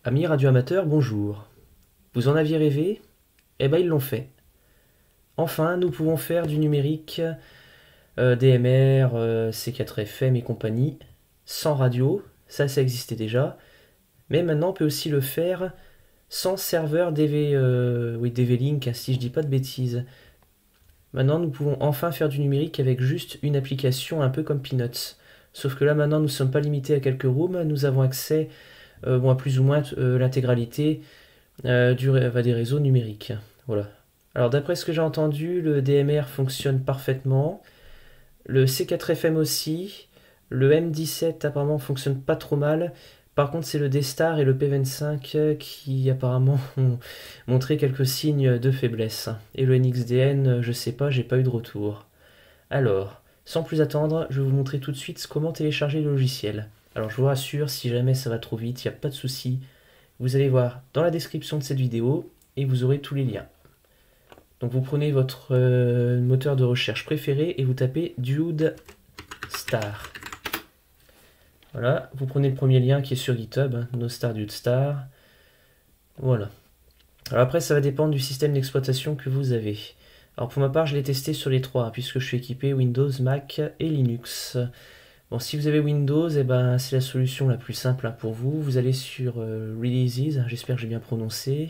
Amis radioamateurs, bonjour. Vous en aviez rêvé? Eh ben ils l'ont fait. Enfin, nous pouvons faire du numérique, DMR, C4FM et compagnie, sans radio, ça existait déjà, mais maintenant on peut aussi le faire sans serveur DV, oui, DV-Link, hein, si je dis pas de bêtises. Maintenant nous pouvons enfin faire du numérique avec juste une application un peu comme Peanuts. Sauf que là maintenant nous ne sommes pas limités à quelques rooms, nous avons accès bon, à plus ou moins l'intégralité des réseaux numériques. Voilà. Alors d'après ce que j'ai entendu, le DMR fonctionne parfaitement, le C4FM aussi, le M17 apparemment fonctionne pas trop mal. Par contre, c'est le D-Star et le P25 qui apparemment ont montré quelques signes de faiblesse. Et le NXDN, je sais pas, j'ai pas eu de retour. Alors, sans plus attendre, je vais vous montrer tout de suite comment télécharger le logiciel. Alors je vous rassure, si jamais ça va trop vite, il n'y a pas de souci. Vous allez voir dans la description de cette vidéo et vous aurez tous les liens. Donc vous prenez votre moteur de recherche préféré et vous tapez Dude Star. Voilà, vous prenez le premier lien qui est sur GitHub, hein, Nostar Dude Star. Voilà. Alors après, ça va dépendre du système d'exploitation que vous avez. Alors pour ma part, je l'ai testé sur les trois, hein, puisque je suis équipé Windows, Mac et Linux. Bon, si vous avez Windows, eh ben, c'est la solution la plus simple, hein, pour vous. Vous allez sur Releases, j'espère que j'ai bien prononcé.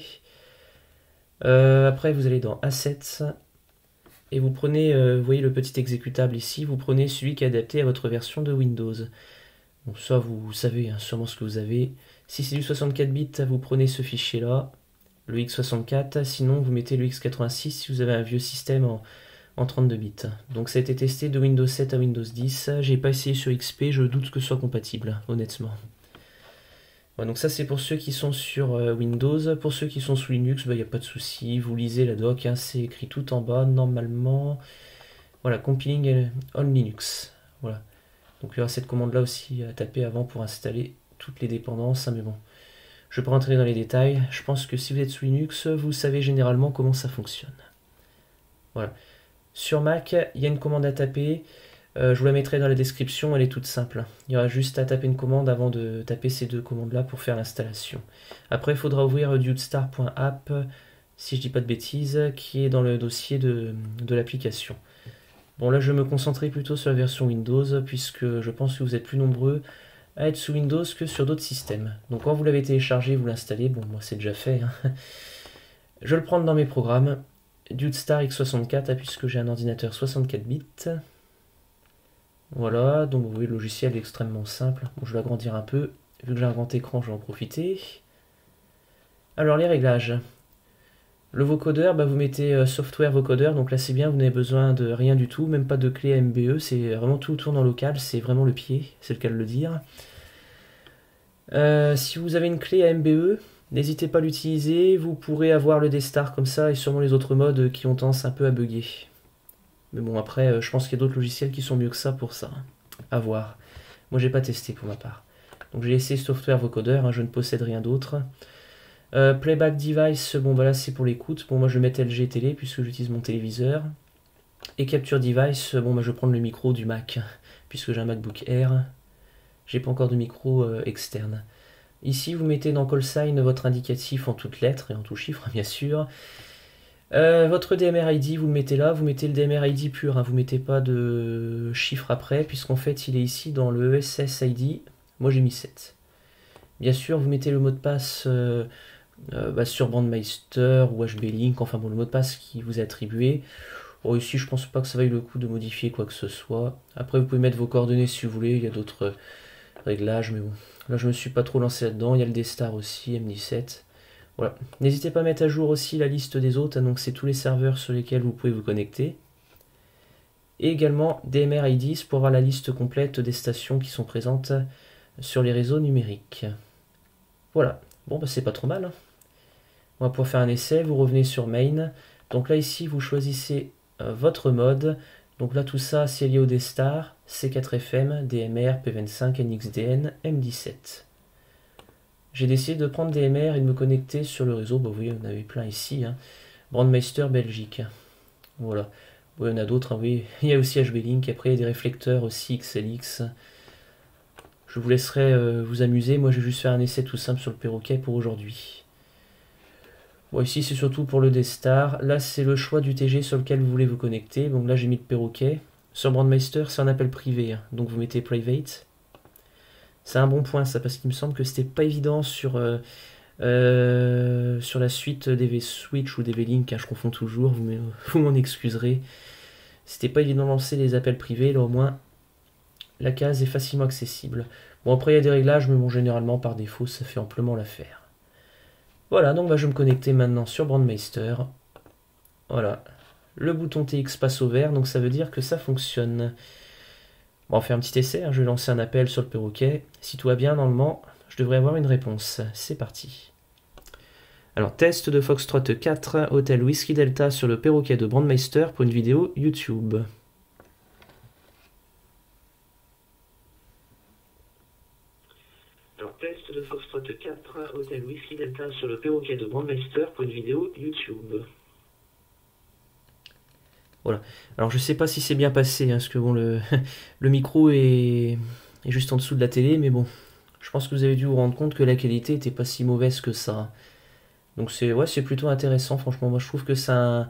Après, vous allez dans Assets et vous prenez, vous voyez le petit exécutable ici, vous prenez celui qui est adapté à votre version de Windows. Bon, ça, vous savez, hein, sûrement ce que vous avez. Si c'est du 64 bits, vous prenez ce fichier-là, le x64. Sinon, vous mettez le x86 si vous avez un vieux système en 32 bits. Donc ça a été testé de Windows 7 à Windows 10. J'ai pas essayé sur XP, je doute que ce soit compatible, honnêtement. Ouais, donc ça c'est pour ceux qui sont sur Windows. Pour ceux qui sont sous Linux, il n'y a pas de souci. Vous lisez la doc, hein, c'est écrit tout en bas normalement. Voilà, compiling on Linux. Voilà. Donc il y aura cette commande là aussi à taper avant pour installer toutes les dépendances, hein, mais bon, je ne vais pas rentrer dans les détails. Je pense que si vous êtes sous Linux, vous savez généralement comment ça fonctionne. Voilà. Sur Mac, il y a une commande à taper. Je vous la mettrai dans la description, elle est toute simple. Il y aura juste à taper une commande avant de taper ces deux commandes-là pour faire l'installation. Après, il faudra ouvrir dudestar.app, si je dis pas de bêtises, qui est dans le dossier de l'application. Bon, là, je vais me concentrer plutôt sur la version Windows, puisque je pense que vous êtes plus nombreux à être sous Windows que sur d'autres systèmes. Donc, quand vous l'avez téléchargé, vous l'installez. Bon, moi, c'est déjà fait, hein. Je vais le prendre dans mes programmes. Dudestar x64, puisque j'ai un ordinateur 64 bits. Voilà, donc vous voyez, le logiciel est extrêmement simple. Bon, je vais l'agrandir un peu. Vu que j'ai un grand écran, je vais en profiter. Alors, les réglages. Le vocodeur, bah, vous mettez software vocodeur, donc là c'est bien, vous n'avez besoin de rien du tout, même pas de clé MBE, c'est vraiment tout tourne en local, c'est vraiment le pied, c'est le cas de le dire. Si vous avez une clé à MBE, n'hésitez pas à l'utiliser, vous pourrez avoir le D-Star comme ça et sûrement les autres modes qui ont tendance un peu à bugger. Mais bon, après, je pense qu'il y a d'autres logiciels qui sont mieux que ça pour ça. À voir. Moi, j'ai pas testé pour ma part. Donc, j'ai laissé software vocoder, hein, je ne possède rien d'autre. Playback device, bon, bah là, c'est pour l'écoute. Bon, moi, je vais mettre LG télé puisque j'utilise mon téléviseur. Et capture device, bon, bah, je vais prendre le micro du Mac puisque j'ai un MacBook Air. J'ai pas encore de micro externe. Ici, vous mettez dans call sign votre indicatif en toutes lettres et en tout chiffre, bien sûr. Votre DMR ID, vous le mettez là, vous mettez le DMR ID pur, hein, vous mettez pas de chiffre après, puisqu'en fait il est ici dans le ESS ID. Moi j'ai mis 7. Bien sûr, vous mettez le mot de passe sur Brandmeister ou HB-Link, enfin bon, le mot de passe qui vous est attribué. Bon, ici je pense pas que ça vaille le coup de modifier quoi que ce soit. Après, vous pouvez mettre vos coordonnées si vous voulez, il y a d'autres réglages, mais bon. Là, je me suis pas trop lancé là-dedans. Il y a le D-Star aussi, M17. Voilà. N'hésitez pas à mettre à jour aussi la liste des autres, donc c'est tous les serveurs sur lesquels vous pouvez vous connecter. Et également DMR IDs pour avoir la liste complète des stations qui sont présentes sur les réseaux numériques. Voilà. Bon, bah c'est pas trop mal, hein. On va pouvoir faire un essai. Vous revenez sur Main. Donc là, ici, vous choisissez votre mode. Donc là, tout ça, c'est lié au D-Star, C4FM, DMR, P25, NXDN, M17. J'ai décidé de prendre DMR et de me connecter sur le réseau. Bah, vous voyez, on avait plein ici, hein. Brandmeister Belgique. Voilà. Il y en a d'autres, hein, oui. Il y a aussi HB-Link. Après, il y a des réflecteurs aussi XLX. Je vous laisserai vous amuser. Moi, je vais juste faire un essai tout simple sur le perroquet pour aujourd'hui. Bon, ici, c'est surtout pour le D-Star. Là, c'est le choix du TG sur lequel vous voulez vous connecter. Donc là, j'ai mis le perroquet. Sur Brandmeister, c'est un appel privé, hein. Donc vous mettez private. C'est un bon point, ça, parce qu'il me semble que c'était pas évident sur la suite DV-Switch ou DV-Link, hein, je confonds toujours, vous m'en excuserez. C'était pas évident de lancer les appels privés, là au moins la case est facilement accessible. Bon, après il y a des réglages, mais bon, généralement par défaut ça fait amplement l'affaire. Voilà, donc je vais me connecter maintenant sur Brandmeister. Voilà, le bouton TX passe au vert, donc ça veut dire que ça fonctionne. Bon, on va faire un petit essai, hein. Je vais lancer un appel sur le perroquet. Si tout va bien, normalement, je devrais avoir une réponse. C'est parti. Alors, test de Foxtrot 4, Hôtel Whiskey Delta sur le perroquet de Brandmeister pour une vidéo YouTube. Alors, test de Foxtrot 4, Hôtel Whiskey Delta sur le perroquet de Brandmeister pour une vidéo YouTube. Voilà. Alors, je sais pas si c'est bien passé, hein, parce que bon, le micro est juste en dessous de la télé, mais bon, je pense que vous avez dû vous rendre compte que la qualité était pas si mauvaise que ça. Donc c'est plutôt intéressant, franchement. Moi, je trouve que c'est un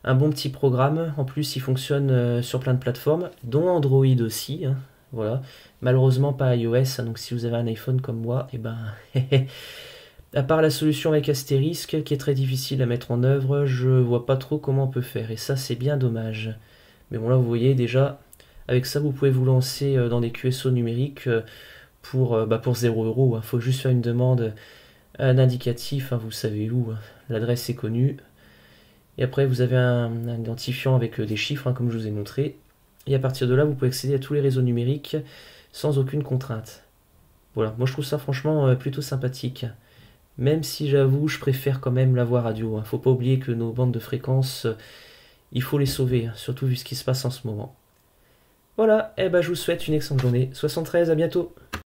bon petit programme. En plus, il fonctionne sur plein de plateformes, dont Android aussi, hein. Voilà. Malheureusement, pas iOS. Hein, donc, si vous avez un iPhone comme moi, et ben, à part la solution avec astérisque, qui est très difficile à mettre en œuvre, je vois pas trop comment on peut faire. Et ça, c'est bien dommage. Mais bon, là, vous voyez déjà, avec ça, vous pouvez vous lancer dans des QSO numériques pour 0 €. Il faut juste faire une demande. Un indicatif, hein, vous savez où, hein. L'adresse est connue. Et après, vous avez un identifiant avec des chiffres, hein, comme je vous ai montré. Et à partir de là, vous pouvez accéder à tous les réseaux numériques sans aucune contrainte. Voilà, moi je trouve ça franchement plutôt sympathique. Même si j'avoue, je préfère quand même la voix radio, hein. Faut pas oublier que nos bandes de fréquences, il faut les sauver, hein, surtout vu ce qui se passe en ce moment. Voilà, et je vous souhaite une excellente journée. 73, à bientôt.